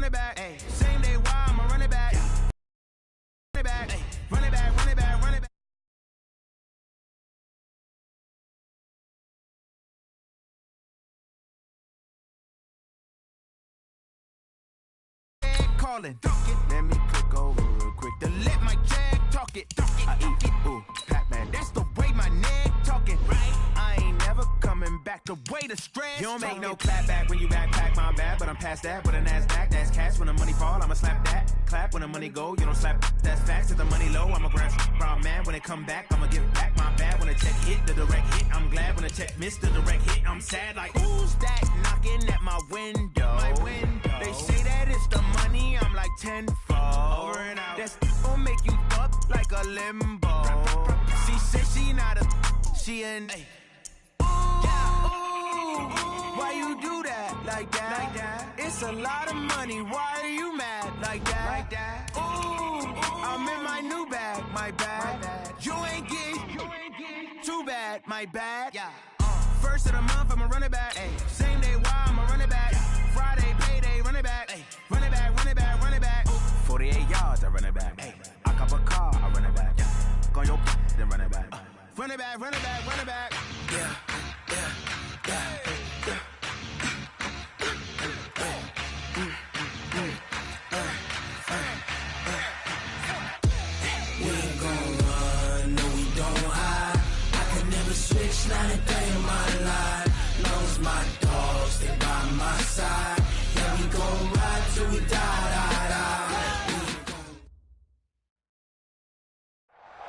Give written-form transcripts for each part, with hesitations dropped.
run it back. Ay. Same day, why I'ma run it back. Run it back, ay. Run it back, run it back, run it back. Calling, let me click over real quick to let my jag talk it. I eat it, ooh, Pac-Man, that's the way my neck talking. Right, I ain't never coming back the way the stress. You don't make no clap back when you backpack, my bad, but I'm past that. With a NASDAQ, that's cash. When the money fall, I'ma slap that. Clap when the money go, you don't slap. That's facts. If the money low, I'ma grab brown man. When it come back, I'ma give back my bad. When the check hit, the direct hit, I'm glad. When the check missed the direct hit, I'm sad. Like who's that knocking at my window? My window. They say that it's the money, I'm like tenfold. Over and out. That's gon' make you up like a limbo. She said she not a, she an. Ooh, why you do that like that? Like that? It's a lot of money. Why are you mad like that? Like that? Ooh, I'm in my new bag, my bad. You ain't getting too bad, my bad. Yeah. First of the month, I'ma run it back. Ay. Same day, why I'ma run it back. Friday, payday, run it back. Ay. Run it back, run it back, run it back. 48 yards, I run it back. Ay. I cop a car, I run it back. Go on your then run it back. Run it back, run it back, run it back. Yeah, yeah, yeah, yeah. We ain't gon' run, no we don't hide. I can never switch, not a day in my life. Long as my dogs, they by my side. Yeah, we gon' ride till we die.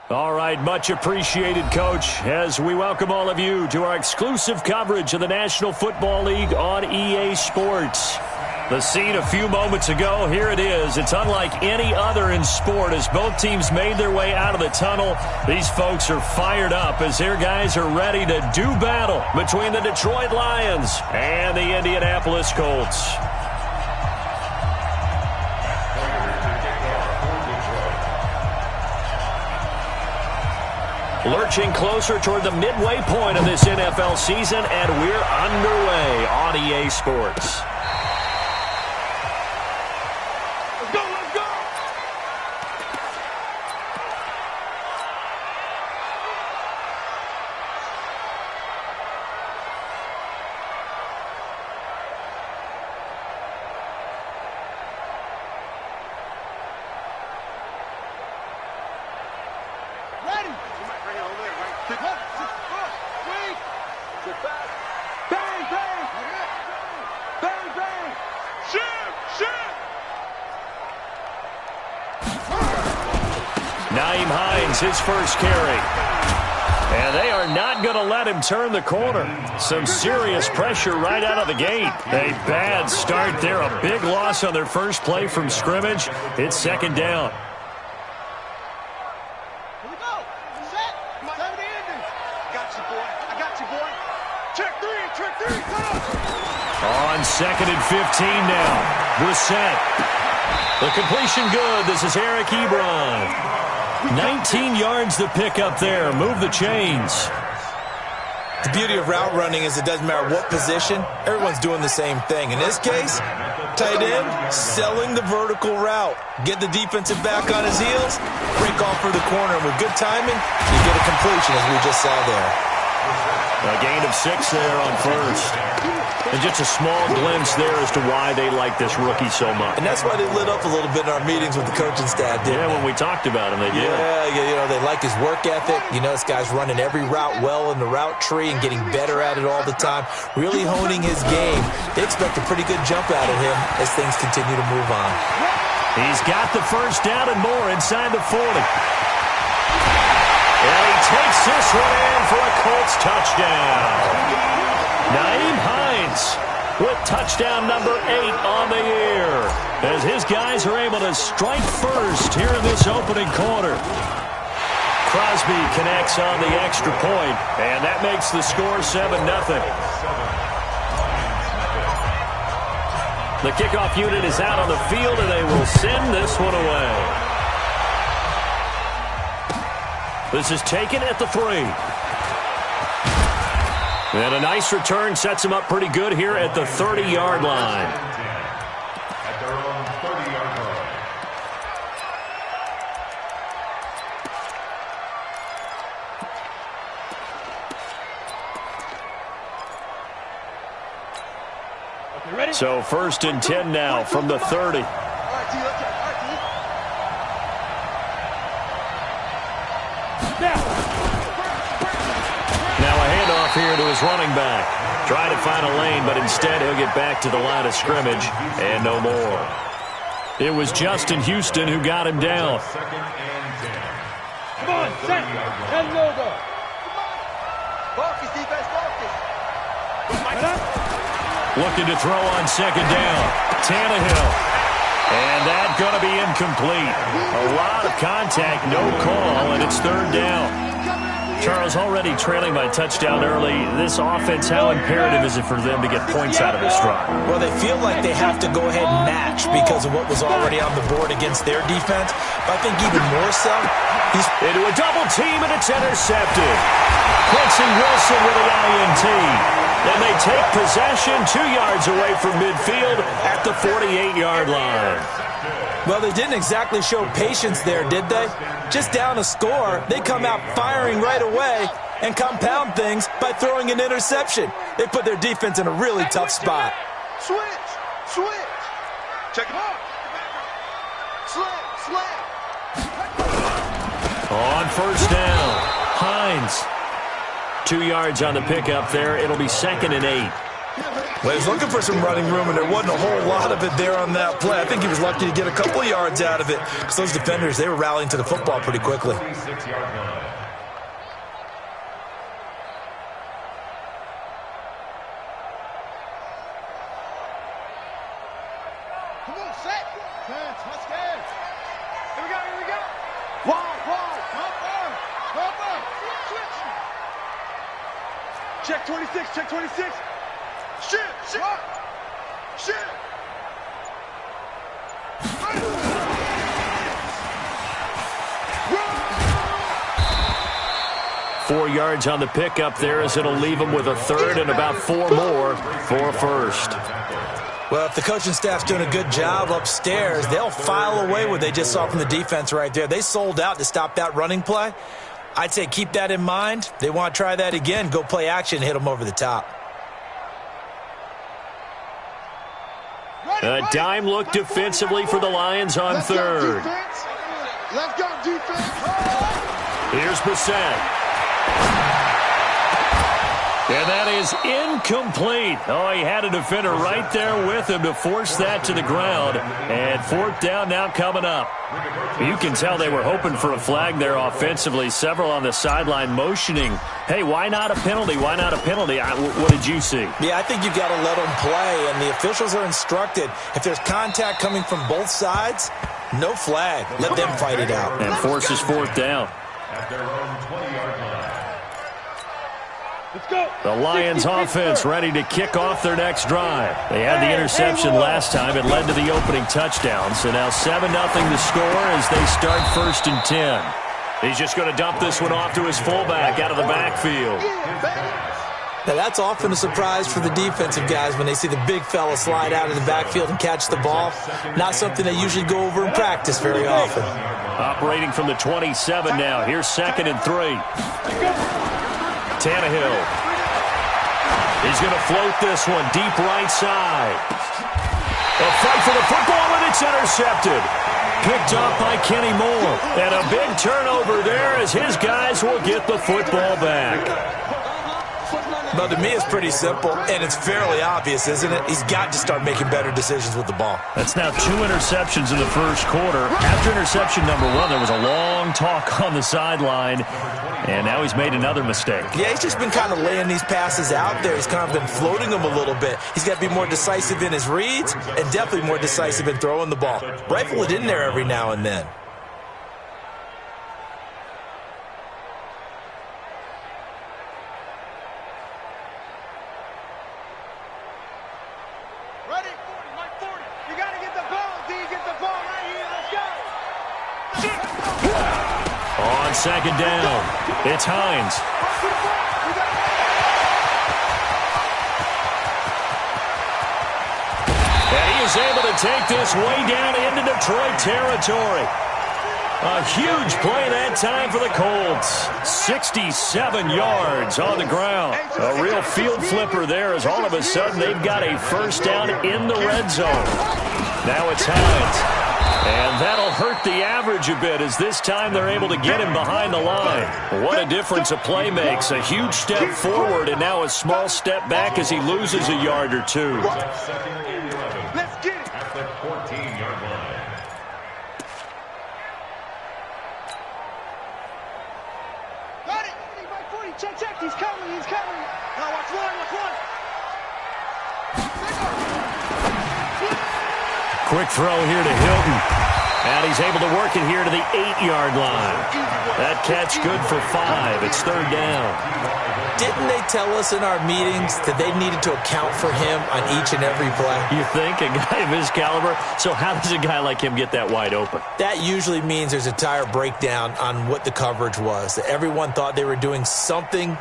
All right, much appreciated, Coach, as we welcome all of you to our exclusive coverage of the National Football League on EA Sports. The scene a few moments ago, here it is. It's unlike any other in sport as both teams made their way out of the tunnel. These folks are fired up as their guys are ready to do battle between the Detroit Lions and the Indianapolis Colts. Lurching closer toward the midway point of this NFL season, and we're underway on EA Sports. Let's go, let's go! Ready! Sit up, wait! Sit back. Bang, bang! Bang, bang! Shoot! Naeem Hines, his first carry. And they are not going to let him turn the corner. Some serious pressure right out of the gate. A bad start there. A big loss on their first play from scrimmage. It's second down. Here we go! Set! Time to end it! I got you, boy! Check three, come on! On second and 15 now. Brissett. The completion good. This is Eric Ebron. 19 yards to pick up there. Move the chains. The beauty of route running is it doesn't matter what position. Everyone's doing the same thing. In this case, tight end, selling the vertical route. Get the defensive back on his heels, break off for the corner. And with good timing, you get a completion as we just saw there. A gain of 6 there on first. And just a small glimpse there as to why they like this rookie so much. And that's why they lit up a little bit in our meetings with the coaching staff, didn't they? When we talked about him, they did. Yeah, they like his work ethic. This guy's running every route well in the route tree and getting better at it all the time, really honing his game. They expect a pretty good jump out of him as things continue to move on. He's got the first down and more inside the 40. And he takes this one in for a Colts touchdown. Naeem Hines with touchdown number 8 on the year as his guys are able to strike first here in this opening quarter. Crosby connects on the extra point, and that makes the score 7-0. The kickoff unit is out on the field, and they will send this one away. This is taken at the 3. And a nice return sets him up pretty good here at the 30-yard line. So 1st and 10 now from the 30. Now a handoff here to his running back. Trying to find a lane, but instead he'll get back to the line of scrimmage and no more. It was Justin Houston who got him down. Come on, set, and logo. Focus, defense, focus. Looking to throw on 2nd down. Tannehill. And that's going to be incomplete. A lot of contact, no call, and it's 3rd down. Charles, already trailing by touchdown early. This offense, how imperative is it for them to get points out of this drive? Well, they feel like they have to go ahead and match because of what was already on the board against their defense. But I think even more so, he's into a double team, and it's intercepted. Quincy Wilson with the INT. And they take possession 2 yards away from midfield at the 48-yard line. Well, they didn't exactly show patience there, did they? Just down a score, they come out firing right away and compound things by throwing an interception. They put their defense in a really tough spot. Switch. Check it out. Slam. On 1st down, Hines. 2 yards on the pickup there. It'll be 2nd and 8. Well, he's looking for some running room, and there wasn't a whole lot of it there on that play. I think he was lucky to get a couple of yards out of it because those defenders, they were rallying to the football pretty quickly. Come on, set. Touch game. Here we go. Wide. Bumper. Switch. Check 26. Shit. 4 yards on the pickup there as it'll leave them with a 3rd and about 4 more for a 1st. Well, if the coaching staff's doing a good job upstairs, they'll file away what they just saw from the defense right there. They sold out to stop that running play. I'd say keep that in mind. They want to try that again, go play action, hit them over the top. A dime look defensively for the Lions on 3rd. Let's go, defense. Here's Brissett. And that is incomplete. Oh, he had a defender right there with him to force that to the ground. And 4th down now coming up. You can tell they were hoping for a flag there offensively. Several on the sideline motioning. Hey, why not a penalty? Why not a penalty? What did you see? Yeah, I think you've got to let them play. And the officials are instructed, if there's contact coming from both sides, no flag. Let them fight it out. And forces 4th down. At their own 20-yard line. Let's go. The Lions offense ready to kick off their next drive. They had the interception last time. It led to the opening touchdown. So now 7-0 the score as they start 1st and 10. He's just going to dump this one off to his fullback out of the backfield. Now, that's often a surprise for the defensive guys when they see the big fella slide out of the backfield and catch the ball. Not something they usually go over in practice very often. Operating from the 27 now. Here's 2nd and 3. Tannehill. He's going to float this one deep right side. A fight for the football, and it's intercepted. Picked up by Kenny Moore. And a big turnover there as his guys will get the football back. Well, to me, it's pretty simple, and it's fairly obvious, isn't it? He's got to start making better decisions with the ball. That's now 2 interceptions in the first quarter. After interception number 1, there was a long talk on the sideline, and now he's made another mistake. Yeah, he's just been kind of laying these passes out there. He's kind of been floating them a little bit. He's got to be more decisive in his reads and definitely more decisive in throwing the ball. Rifle it in there every now and then. On 2nd down, it's Hines. And he is able to take this way down into Detroit territory. A huge play that time for the Colts. 67 yards on the ground. A real field flipper there as all of a sudden they've got a first down in the red zone. Now it's Hines. And that'll hurt the average a bit as this time they're able to get him behind the line. What a difference a play makes. A huge step forward and now a small step back as he loses a yard or two. Let's get it. At the 14-yard line. Got it. 40, check, check. He's coming. Now watch one. Quick throw here to Hilton. And he's able to work it here to the 8-yard line. That catch good for 5. It's third down. Didn't they tell us in our meetings that they needed to account for him on each and every play? You think? A guy of his caliber? So how does a guy like him get that wide open? That usually means there's a tire breakdown on what the coverage was. That everyone thought they were doing something,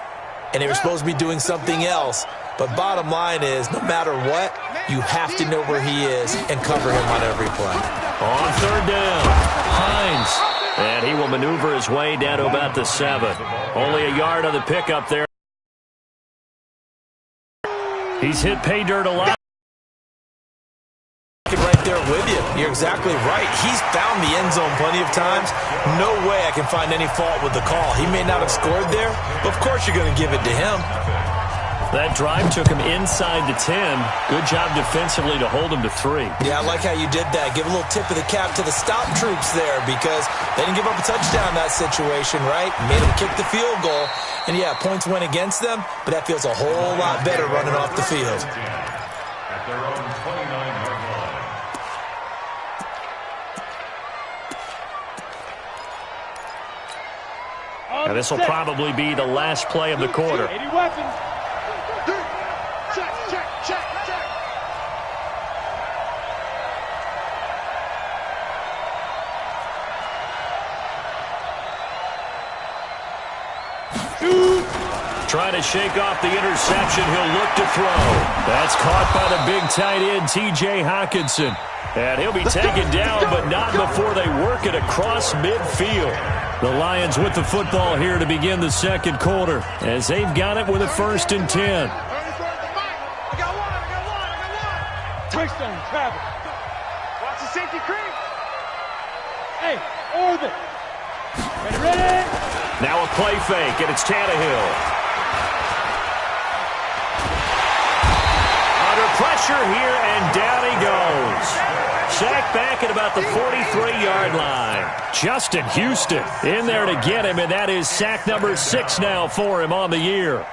and they were supposed to be doing something else. But bottom line is, no matter what, you have to know where he is and cover him on every play. On third down, Hines. And he will maneuver his way down to about the 7. Only a yard on the pickup there. He's hit pay dirt a lot. Right there with you. You're exactly right. He's found the end zone plenty of times. No way I can find any fault with the call. He may not have scored there, but of course you're going to give it to him. That drive took him inside the 10. Good job defensively to hold him to 3. Yeah, I like how you did that. Give a little tip of the cap to the stop troops there because they didn't give up a touchdown in that situation, right? Made them kick the field goal. And, yeah, points went against them, but that feels a whole lot better running off the field. At their own 29-yard line. And this will probably be the last play of the quarter. 80 weapons. Check. Trying to shake off the interception. He'll look to throw. That's caught by the big tight end, T.J. Hockenson. And he'll be taken down, but not before they work it across midfield. The Lions with the football here to begin the second quarter as they've got it with a 1st and 10. I got one. Touchdown, Travis. Watch the safety creep. Hey, orbit. Ready? Now a play fake, and it's Tannehill. Under pressure here, and down he goes. Sacked back at about the 43-yard line. Justin Houston in there to get him, and that is sack number 6 now for him on the year.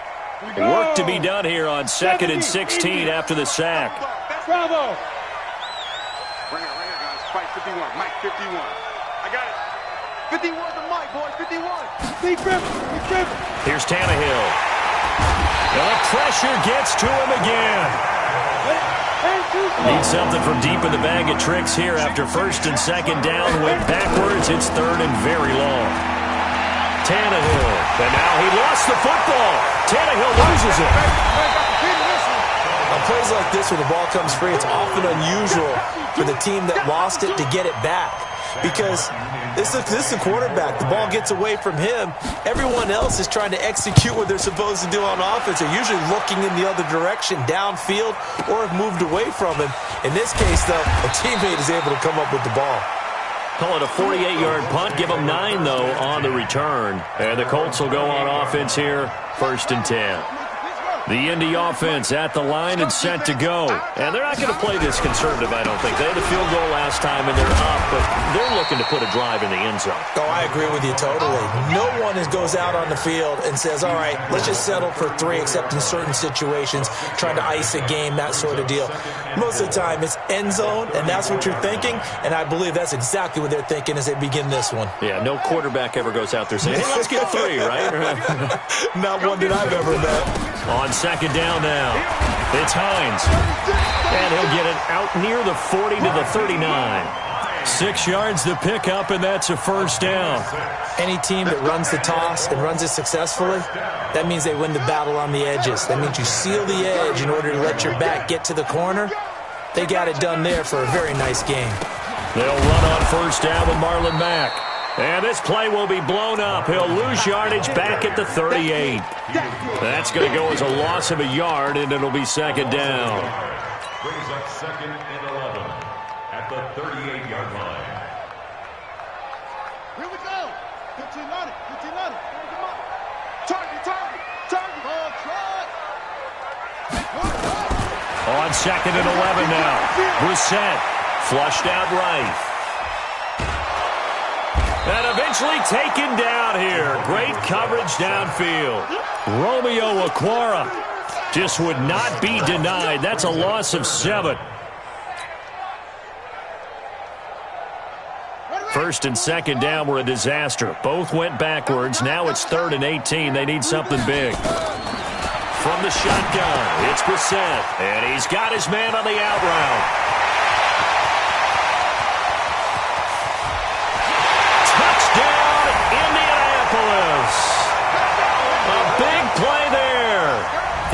Work to be done here on 2nd and 16 after the sack. Bravo. Bring it, guys. Fight 51. Mike 51. I got it. 51 to Mike, boys. 51. Big grip. Here's Tannehill. And the pressure gets to him again. Needs something from deep in the bag of tricks here after 1st and 2nd down. Went backwards. It's 3rd and very long. Tannehill. And now he lost the football. Tannehill loses it. On plays like this where the ball comes free, it's often unusual for the team that lost it to get it back. Because this is the quarterback. The ball gets away from him. Everyone else is trying to execute what they're supposed to do on offense. They're usually looking in the other direction, downfield, or have moved away from him. In this case, though, a teammate is able to come up with the ball. Call it a 48-yard punt. Give them 9, though, on the return. And the Colts will go on offense here, 1st and 10. The Indy offense at the line and set to go. And they're not going to play this conservative, I don't think. They had a field goal last time, and they're up, but they're looking to put a drive in the end zone. Oh, I agree with you totally. No one goes out on the field and says, all right, let's just settle for 3, except in certain situations, trying to ice a game, that sort of deal. Most of the time, it's end zone, and that's what you're thinking, and I believe that's exactly what they're thinking as they begin this one. Yeah, no quarterback ever goes out there saying, hey, let's get 3, right? Not one that I've ever met. On 2nd down now, it's Hines. And he'll get it out near the 40 to the 39. 6 yards to pick up, and that's a 1st down. Any team that runs the toss and runs it successfully, that means they win the battle on the edges. That means you seal the edge in order to let your back get to the corner. They got it done there for a very nice game. They'll run on 1st down with Marlon Mack. And this play will be blown up. He'll lose yardage back at the 38. That's going to go as a loss of a yard, and it'll be second down. Brings up second and 11 at the 38-yard line. Here we go. 15 on it. 15 on it. Come on. Target, target, target. Ball, try. On second and 11 now. Brissett flushed out right. And eventually taken down here. Great coverage downfield. Romeo Okwara just would not be denied. That's a loss of 7. First and second down were a disaster. Both went backwards. Now it's 3rd and 18. They need something big. From the shotgun, it's Brissett. And he's got his man on the out route. Touchdown, Indianapolis. A big play there.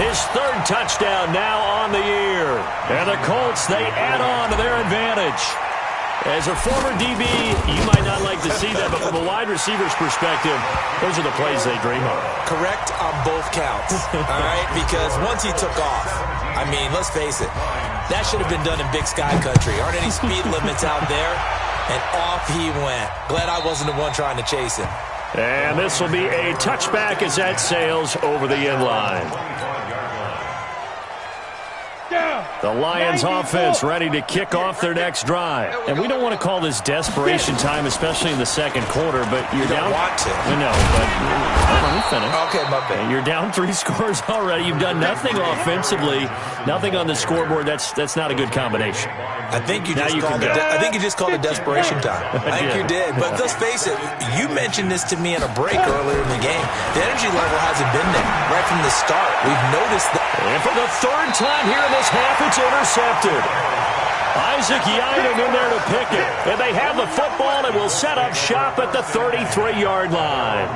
His 3rd touchdown now on the year. And the Colts, they add on to their advantage. As a former DB, you might not like to see that, but from a wide receiver's perspective, those are the plays they dream of. Correct on both counts, all right? Because once he took off, I mean, let's face it, that should have been done in Big Sky Country. Aren't any speed limits out there? And off he went. Glad I wasn't the one trying to chase him. And this will be a touchback as that sails over the end line. The Lions offense ready to kick off their next drive. And we don't want to call this desperation time, especially in the second quarter, but you're down. Want to. No, but let me finish. Okay, my bad. You're down 3 scores already. You've done nothing offensively, nothing on the scoreboard. That's not a good combination. I think you just called it desperation time. I think you did. But let's face it, you mentioned this to me in a break earlier in the game. The energy level hasn't been there right from the start. We've noticed that. And for the 3rd time here in this half, it's intercepted. Isaac Yiadom in there to pick it. And they have the football and will set up shop at the 33-yard line.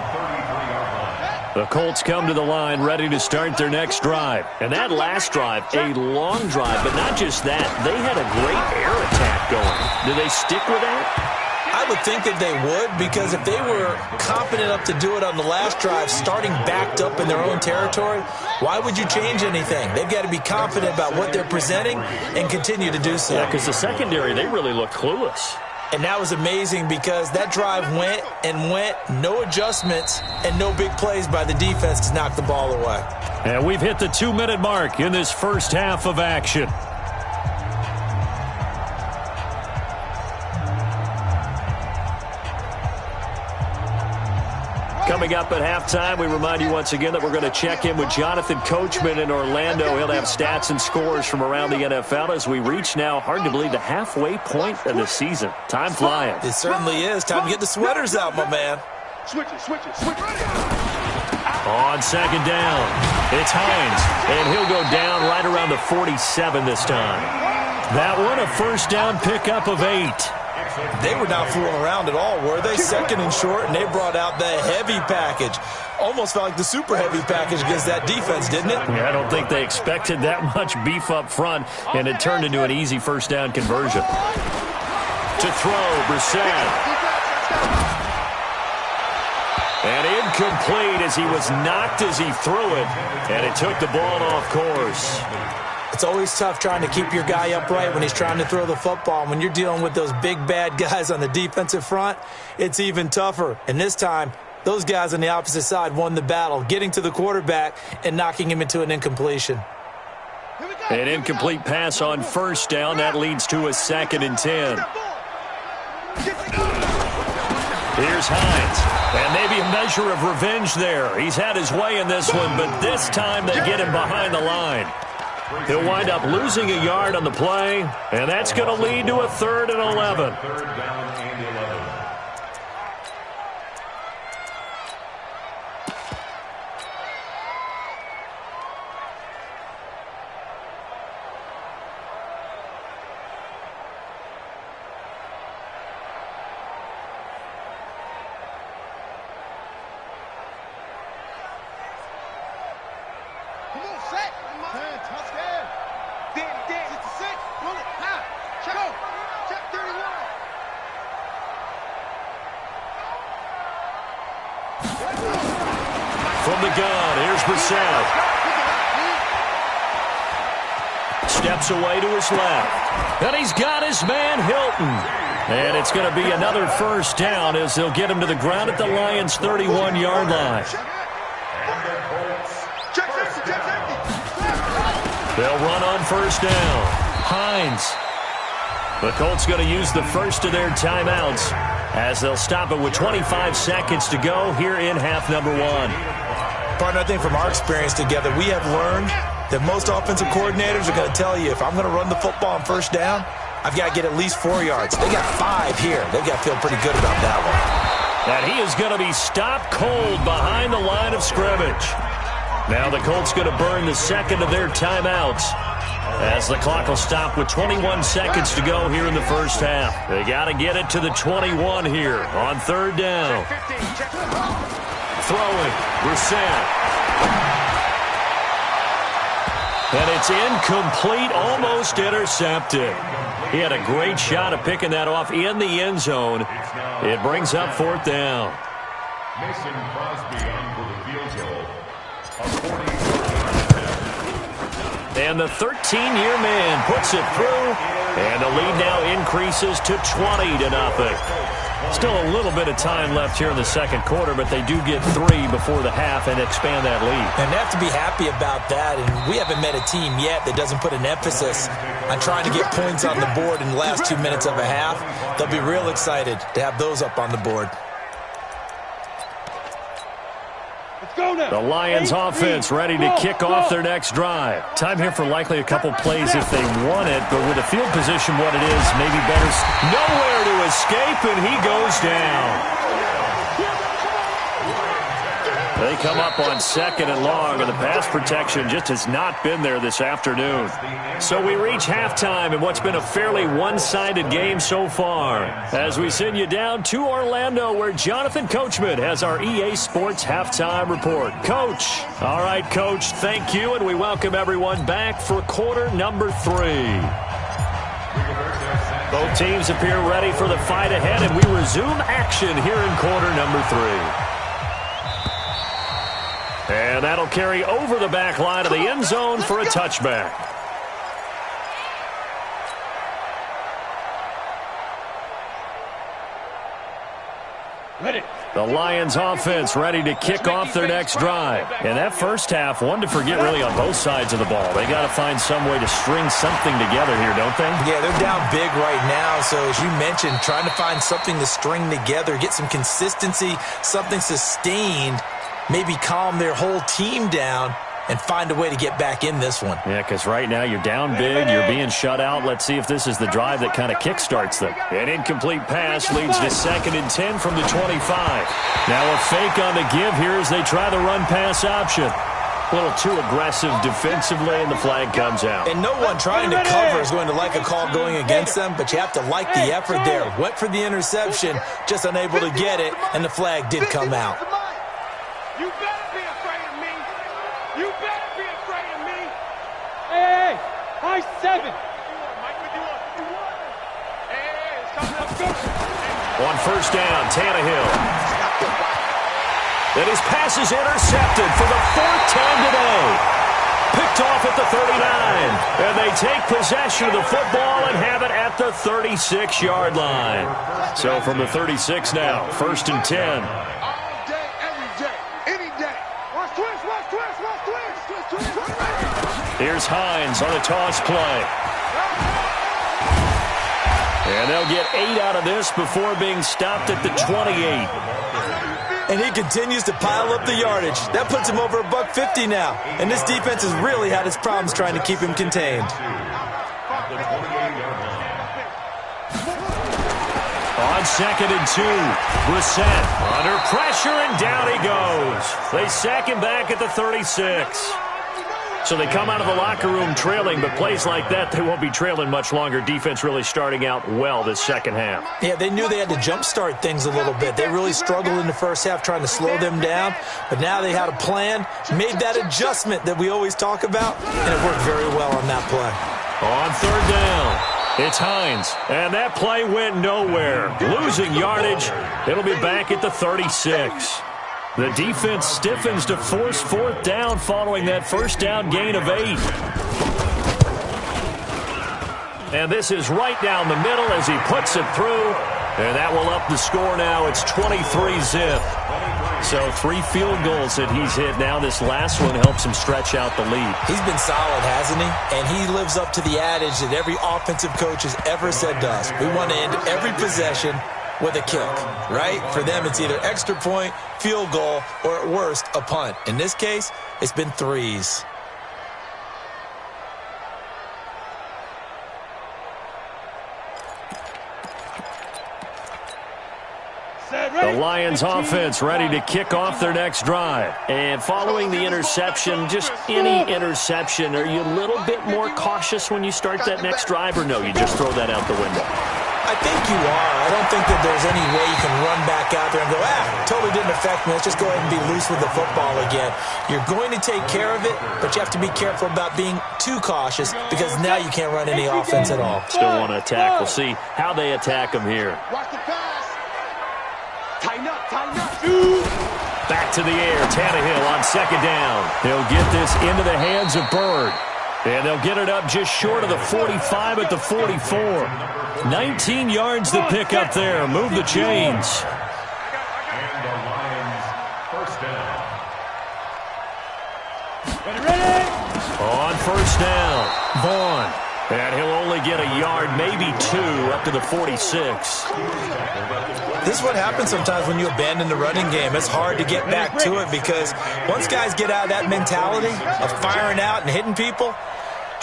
The Colts come to the line ready to start their next drive. And that last drive, a long drive, but not just that. They had a great air attack going. Do they stick with that? I would think that they would, because if they were confident enough to do it on the last drive, starting backed up in their own territory, why would you change anything? They've got to be confident about what they're presenting and continue to do so. Yeah, because the secondary, they really looked clueless. And that was amazing because that drive went and went, no adjustments, and no big plays by the defense to knock the ball away. And we've hit the 2-minute mark in this first half of action. Coming up at halftime, we remind you once again that we're going to check in with Jonathan Coachman in Orlando. He'll have stats and scores from around the NFL as we reach now, hard to believe, the halfway point of the season. Time flying. It certainly is. Time to get the sweaters out, my man. Switch it, switch it, switch it. On second down, it's Hines, and he'll go down right around the 47 this time. That one, a first down pickup of 8. They were not fooling around at all, were they? Second and short, and they brought out the heavy package. Almost felt like the super heavy package against that defense, didn't it? Yeah, I don't think they expected that much beef up front, and it turned into an easy first down conversion. To throw, Brissett. And incomplete as he was knocked as he threw it, and it took the ball off course. It's always tough trying to keep your guy upright when he's trying to throw the football. When you're dealing with those big, bad guys on the defensive front, it's even tougher. And this time, those guys on the opposite side won the battle, getting to the quarterback and knocking him into an incompletion. An incomplete pass on first down. That leads to a 2nd and 10. Here's Hines. And maybe a measure of revenge there. He's had his way in this one, but this time they get him behind the line. He'll wind up losing a yard on the play, and that's going to lead to a 3rd and 11. 3rd down and 11. Come on, set. Touchdown. Danny, 66. Pull it. Now. Check. Go. Check 31. From the gun, here's Brissett. Steps away to his left. And he's got his man, Hilton. And it's going to be another first down as they'll get him to the ground at the Lions' 31-yard line. They'll run on first down. Hines. The Colts going to use the first of their timeouts as they'll stop it with 25 seconds to go here in half number one. Partner, I think from our experience together, we have learned that most offensive coordinators are going to tell you, if I'm going to run the football on first down, I've got to get at least 4 yards. They got 5 here. They've got to feel pretty good about that one. And he is going to be stopped cold behind the line of scrimmage. Now the Colts going to burn the second of their timeouts as the clock will stop with 21 seconds to go here in the first half. They got to get it to the 21 here on third down. Throwing, Brissett. And it's incomplete, almost intercepted. He had a great shot at picking that off in the end zone. It brings up fourth down. Mason Crosby on for the field goal. And the 13-year man puts it through, and the lead now increases to 20-0. Still a little bit of time left here in the second quarter, but they do get 3 before the half and expand that lead. And they have to be happy about that, and we haven't met a team yet that doesn't put an emphasis on trying to get points on the board in the last 2 minutes of a half. They'll be real excited to have those up on the board. The Lions offense ready to kick off their next drive. Time here for likely a couple plays if they want it, but with the field position what it is, maybe better. Nowhere to escape, and he goes down. They come up on second and long, and the pass protection just has not been there this afternoon. So we reach halftime in what's been a fairly one-sided game so far, as we send you down to Orlando, where Jonathan Coachman has our EA Sports Halftime Report. Coach. All right, Coach, thank you, and we welcome everyone back for quarter number 3. Both teams appear ready for the fight ahead, and we resume action here in quarter number 3. And that'll carry over the back line of the end zone for a touchback. Ready. The Lions offense ready to kick off their next drive. And that first half, one to forget really on both sides of the ball. They got to find some way to string something together here, don't they? Yeah, they're down big right now. So as you mentioned, trying to find something to string together, get some consistency, something sustained, maybe calm their whole team down and find a way to get back in this one. Yeah, because right now you're down big, you're being shut out. Let's see if this is the drive that kind of kickstarts them. An incomplete pass leads to 2nd and 10 from the 25. Now a fake on the give here as they try the run-pass option. A little too aggressive defensively, and the flag comes out. And no one trying to cover is going to like a call going against them, but you have to like the effort there. Went for the interception, just unable to get it, and the flag did come out. You better be afraid of me. You better be afraid of me. Hey, high 7. Mike, 51. Hey, it's coming up. On first down, Tannehill. And his pass is intercepted for the 4th time today. Picked off at the 39. And they take possession of the football and have it at the 36-yard line. So from the 36 now, 1st and 10. Here's Hines on a toss play. And they'll get 8 out of this before being stopped at the 28. And he continues to pile up the yardage. That puts him over $150 now. And this defense has really had its problems trying to keep him contained. On 2nd and 2, Brissett under pressure, and down he goes. They sack him back at the 36. So they come out of the locker room trailing, but plays like that, they won't be trailing much longer. Defense really starting out well this second half. Yeah, they knew they had to jumpstart things a little bit. They really struggled in the first half trying to slow them down, but now they had a plan, made that adjustment that we always talk about, and it worked very well on that play. On 3rd down, it's Hines, and that play went nowhere. Losing yardage, it'll be back at the 36. The defense stiffens to force fourth down following that first down gain of 8. And this is right down the middle as he puts it through. And that will up the score now. It's 23-zip. So 3 field goals that he's hit now. This last one helps him stretch out the lead. He's been solid, hasn't he? And he lives up to the adage that every offensive coach has ever said to us. We want to end every possession with a kick, right? For them, it's either extra point, field goal, or at worst, a punt. In this case, it's been 3s. The Lions offense ready to kick off their next drive. And following the interception, just any interception, are you a little bit more cautious when you start that next drive, or no, you just throw that out the window? I think you are. I don't think that there's any way you can run back out there and go, totally didn't affect me. Let's just go ahead and be loose with the football again. You're going to take care of it, but you have to be careful about being too cautious because now you can't run any offense at all. Still want to attack. We'll see how they attack him here. Watch the pass. Tighten up, tighten up. Back to the air. Tannehill on second down. He'll get this into the hands of Bird. And they'll get it up just short of the 45 at the 44. 19 yards to pick up there. Move the chains. And the Lions first down. Ready? On first down, Vaughn. And he'll only get a yard, maybe 2, up to the 46. This is what happens sometimes when you abandon the running game. It's hard to get back to it because once guys get out of that mentality of firing out and hitting people,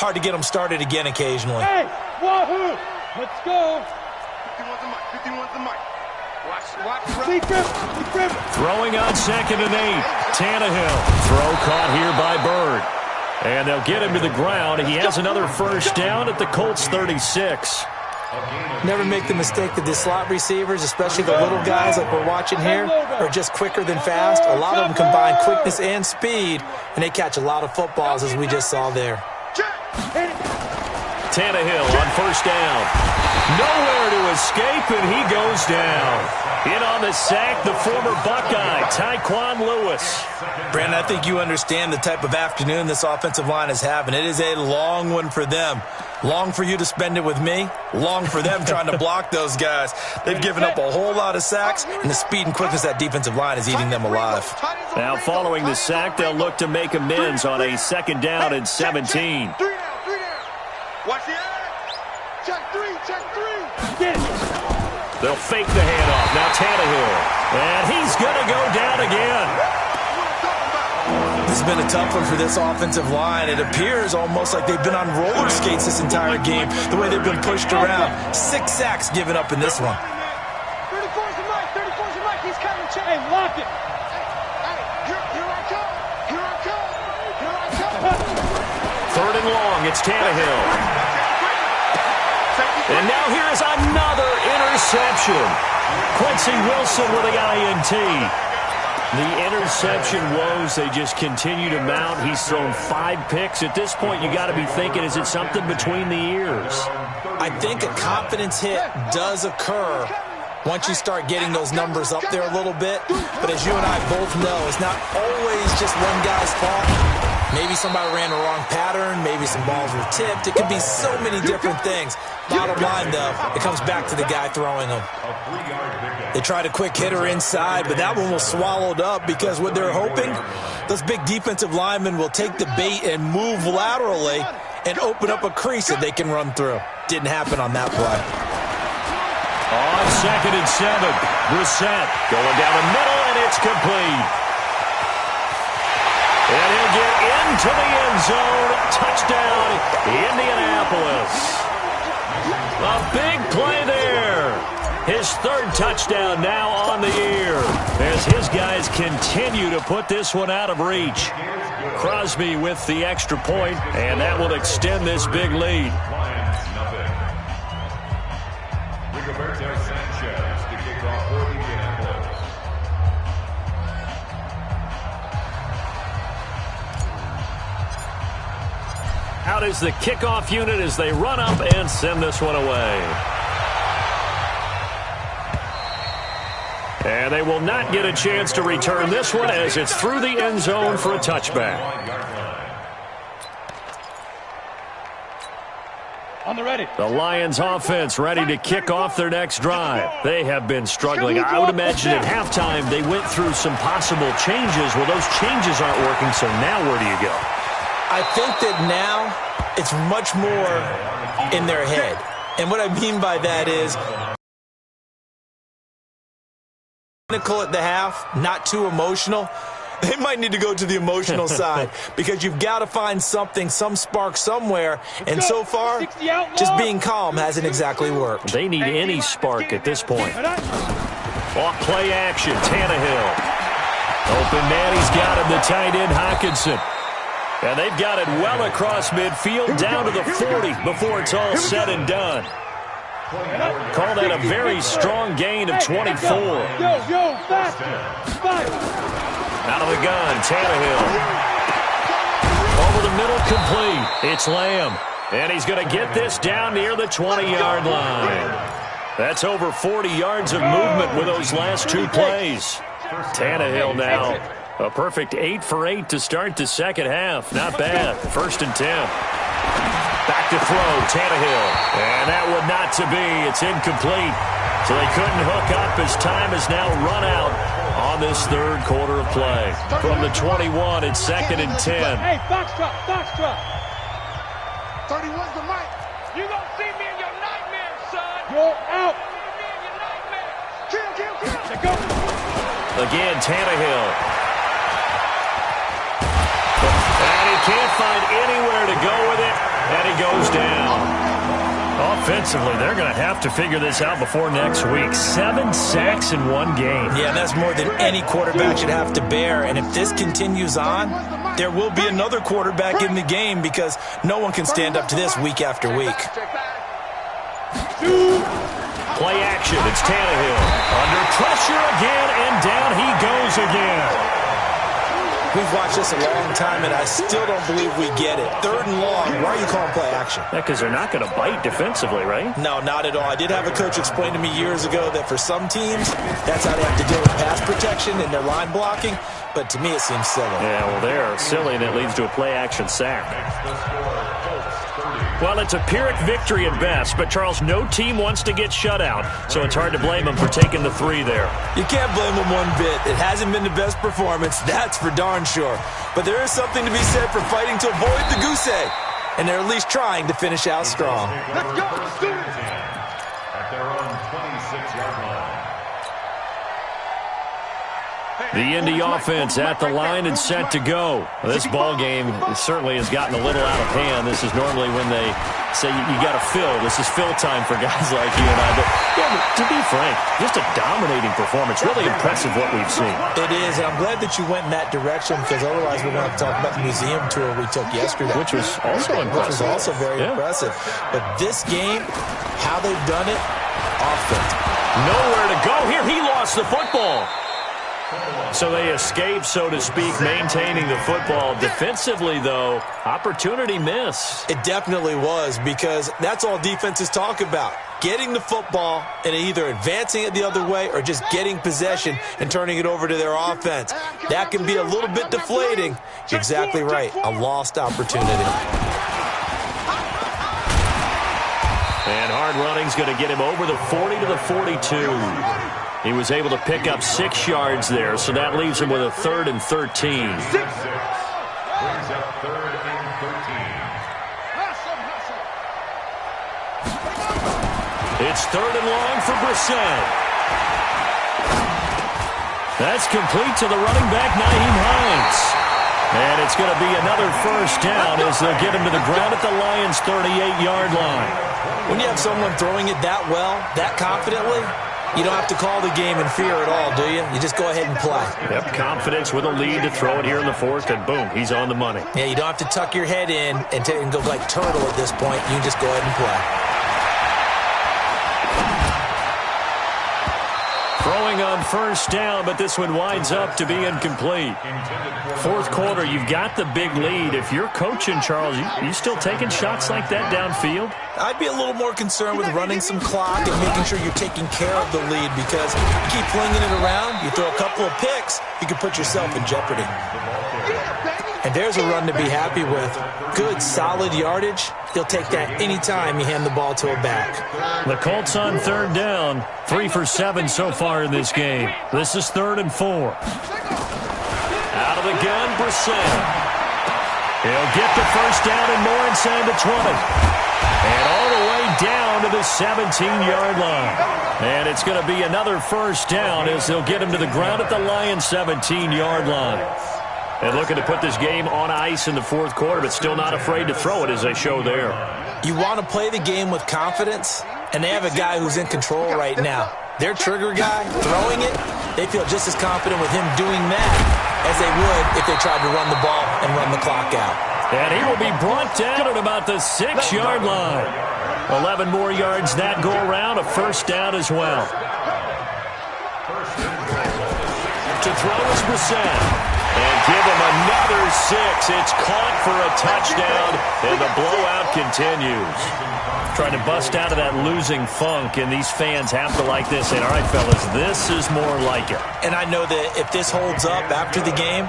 hard to get them started again occasionally. Hey, wahoo! Let's go. 51's the mic, 51's the mic. Watch. Deep grip. Throwing on second and 8. Tannehill. Throw caught here by Bird. And they'll get him to the ground. He has another first down at the Colts 36. Never make the mistake that the slot receivers, especially the little guys like we're watching here, are just quicker than fast. A lot of them combine quickness and speed, and they catch a lot of footballs, as we just saw there. Tannehill on first down. Nowhere to escape, and he goes down. In on the sack, the former Buckeye, Tyquan Lewis. Brandon, I think you understand the type of afternoon this offensive line is having. It is a long one for them. Long for you to spend it with me. Long for them trying to block those guys. They've given up a whole lot of sacks, and the speed and quickness of that defensive line is eating them alive. Now following the sack, they'll look to make amends on a second down and 17. 3 down. Watch the edge. Check 3. Get it. They'll fake the handoff. Now Tannehill. And he's going to go down again. This has been a tough one for this offensive line. It appears almost like they've been on roller skates this entire game, the way they've been pushed around. 6 sacks given up in this one. 34's the mic. He's cutting check. Hey, lock it. Here I come. Third and long. It's Tannehill. And now here is another interception. Quincy Wilson with the INT. The interception woes, they just continue to mount. He's thrown 5 picks. At this point, you got to be thinking, is it something between the ears? I think a confidence hit does occur once you start getting those numbers up there a little bit. But as you and I both know, it's not always just one guy's fault. Maybe somebody ran the wrong pattern. Maybe some balls were tipped. It could be so many different things. Bottom line, though, it comes back to the guy throwing them. They tried a quick hitter inside, but that one was swallowed up because what they're hoping, those big defensive linemen will take the bait and move laterally and open up a crease that they can run through. Didn't happen on that play. On second and 7, Brissett going down the middle, and it's complete. And he'll get into the end zone. Touchdown, Indianapolis. A big play there. His 3rd touchdown now on the year as his guys continue to put this one out of reach. Crosby with the extra point, and that will extend this big lead. Sanchez to kick off for Indianapolis. Out is the kickoff unit as they run up and send this one away. And they will not get a chance to return this one as it's through the end zone for a touchback. On the ready. The Lions offense ready to kick off their next drive. They have been struggling. I would imagine at halftime they went through some possible changes. Well, those changes aren't working, so now where do you go? I think that now it's much more in their head. And what I mean by that is at the half, not too emotional. They might need to go to the emotional side because you've got to find something, some spark somewhere. And so far, just being calm hasn't exactly worked. They need any spark at this point. Off play action, Tannehill. Open man, he's got him, the tight end, Hockenson. And they've got it well across midfield, down to the 40 before it's all said and done. Call that a very strong gain of 24. Out of the gun, Tannehill. Over the middle, complete. It's Lamb. And he's going to get this down near the 20-yard line. That's over 40 yards of movement with those last two plays. Tannehill now. A perfect 8 for 8 to start the second half. Not bad. 1st and 10. Back to throw, Tannehill. And that would not to be. It's incomplete. So they couldn't hook up as time has now run out on this third quarter of play. From the 21, it's 2nd and 10. Hey, box drop, box drop. 31's the mic. You gonna see me in your nightmares, son. You're out. See me in your nightmares. Kill. Let's go. Again, Tannehill. And he can't find anywhere to go with it, and he goes down. Offensively, they're going to have to figure this out before next week. 7 sacks in one game. Yeah, and that's more than any quarterback should have to bear. And if this continues on, there will be another quarterback in the game because no one can stand up to this week after week. Play action, it's Tannehill. Under pressure again, and down he goes again. We've watched this a long time, and I still don't believe we get it. 3rd and long, why are you calling play action? Yeah, because they're not going to bite defensively, right? No, not at all. I did have a coach explain to me years ago that for some teams, that's how they have to deal with pass protection and their line blocking, but to me it seems silly. Yeah, well, they're silly, and it leads to a play-action sack. Well, it's a Pyrrhic victory at best, but, Charles, no team wants to get shut out, so it's hard to blame them for taking the 3 there. You can't blame them one bit. It hasn't been the best performance, that's for darn sure. But there is something to be said for fighting to avoid the goose egg, and they're at least trying to finish out strong. Let's go, let's do it. At their own 26-yard line. The Indy offense at the line and set to go. This ball game certainly has gotten a little out of hand. This is normally when they say you got to fill. This is fill time for guys like you and I. But yeah, to be frank, just a dominating performance. Really impressive what we've seen. It is, and I'm glad that you went in that direction because otherwise we're going to have to talk about the museum tour we took yesterday. Which was also impressive. Which was also very impressive. But this game, how they've done it, offense. Nowhere to go here. He lost the football. So they escape, so to speak, maintaining the football. Defensively, though, opportunity miss. It definitely was because that's all defenses talk about. Getting the football and either advancing it the other way or just getting possession and turning it over to their offense. That can be a little bit deflating. You're exactly right. A lost opportunity. And hard running's going to get him over the 40 to the 42. He was able to pick up 6 yards there, so that leaves him with a 3rd and 13. Brings up 3rd and 13. It's 3rd and long for Brissett. That's complete to the running back, Nyheim Hines. And it's going to be another first down as they'll get him to the ground at the Lions' 38-yard line. When you have someone throwing it that well, that confidently, you don't have to call the game in fear at all, do you? You just go ahead and play. Yep, confidence with a lead to throw it here in the 4th, and boom, he's on the money. Yeah, you don't have to tuck your head in and go like turtle at this point. You can just go ahead and play. Throwing on on first down, but this one winds up to be incomplete. Fourth quarter, you've got the big lead. If you're coaching, Charles, you still taking shots like that downfield? I'd be a little more concerned with running some clock and making sure you're taking care of the lead, because you keep flinging it around, you throw a couple of picks, you can put yourself in jeopardy. And there's a run to be happy with. Good, solid yardage. He'll take that anytime you hand the ball to a back. The Colts on third down. 3 for 7 so far in this game. This is 3rd and 4. Out of the gun, Brissett. He'll get the first down and more inside the 20. And all the way down to the 17-yard line. And it's going to be another first down as they'll get him to the ground at the Lions' 17-yard line. And looking to put this game on ice in the fourth quarter, but still not afraid to throw it as they show there. You want to play the game with confidence, and they have a guy who's in control right now. Their trigger guy, throwing it, they feel just as confident with him doing that as they would if they tried to run the ball and run the clock out. And he will be brought down at about the 6-yard line. 11 more yards that go around, a first down as well. To throw is Brissett. And give him another 6. It's caught for a touchdown, and the blowout continues. Trying to bust out of that losing funk, and these fans have to like this. And, all right, fellas, this is more like it. And I know that if this holds up after the game,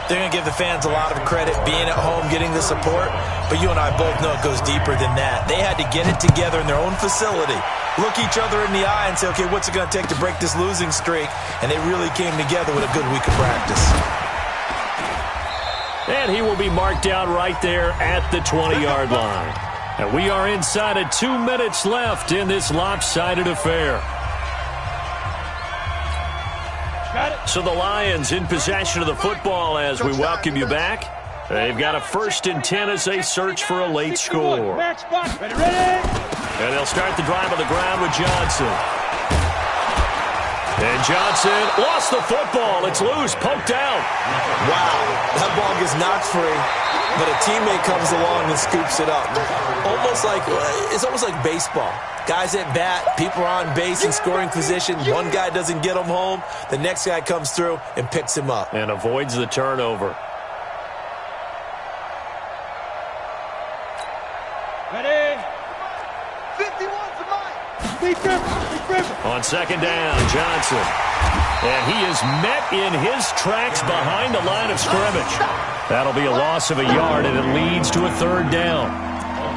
they're going to give the fans a lot of credit being at home, getting the support. But you and I both know it goes deeper than that. They had to get it together in their own facility, look each other in the eye and say, okay, what's it going to take to break this losing streak? And they really came together with a good week of practice. And he will be marked down right there at the 20-yard line. And we are inside of 2 minutes left in this lopsided affair. So the Lions in possession of the football as we welcome you back. They've got a 1st and 10 as they search for a late score. And they'll start the drive on the ground with Johnson. And Johnson lost the football. It's loose, poked out. Wow, that ball gets knocked free, but a teammate comes along and scoops it up. It's almost like baseball. Guys at bat, people are on base in scoring position. One guy doesn't get him home. The next guy comes through and picks him up. And avoids the turnover. Ready? 51 for Mike. Big Griffin. On second down, Johnson. And he is met in his tracks behind the line of scrimmage. That'll be a loss of a yard, and it leads to a 3rd down.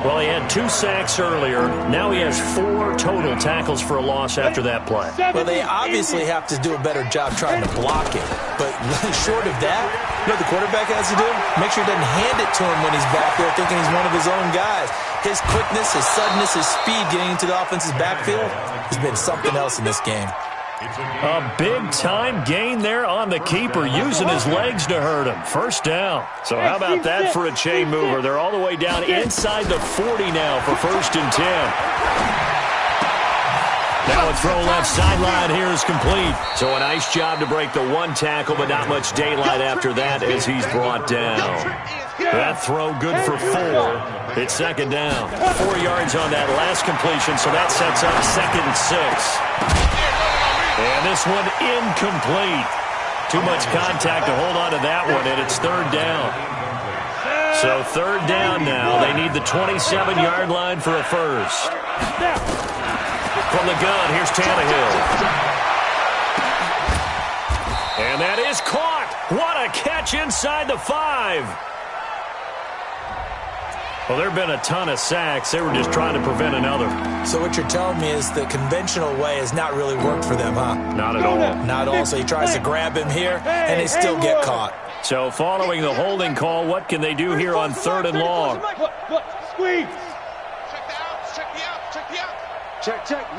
Well, he had 2 sacks earlier. Now he has 4 total tackles for a loss after that play. Well, they obviously have to do a better job trying to block it. But short of that, you know what the quarterback has to do? Make sure he doesn't hand it to him when he's back there thinking he's one of his own guys. His quickness, his suddenness, his speed getting into the offense's backfield has been something else in this game. A big-time gain there on the keeper, using his legs to hurt him. First down. So how about that for a chain mover? They're all the way down inside the 40 now for 1st and 10. Now a throw left sideline here is complete. So a nice job to break the 1 tackle, but not much daylight after that as he's brought down. That throw good for 4. It's 2nd down. 4 yards on that last completion, so that sets up 2nd and 6. And this one incomplete. Too much contact to hold on to that one, and it's 3rd down. So 3rd down now. They need the 27-yard line for a first. From the gun, here's Tannehill. And that is caught. What a catch inside the 5. Well, there have been a ton of sacks. They were just trying to prevent another. So what you're telling me is the conventional way has not really worked for them, huh? Not at all. Not at all. So he tries to grab him here, and they still get caught. So following the holding call, what can they do here on 3rd and long? Squeeze. Check the outs. Check the outs. Check the outs. Check.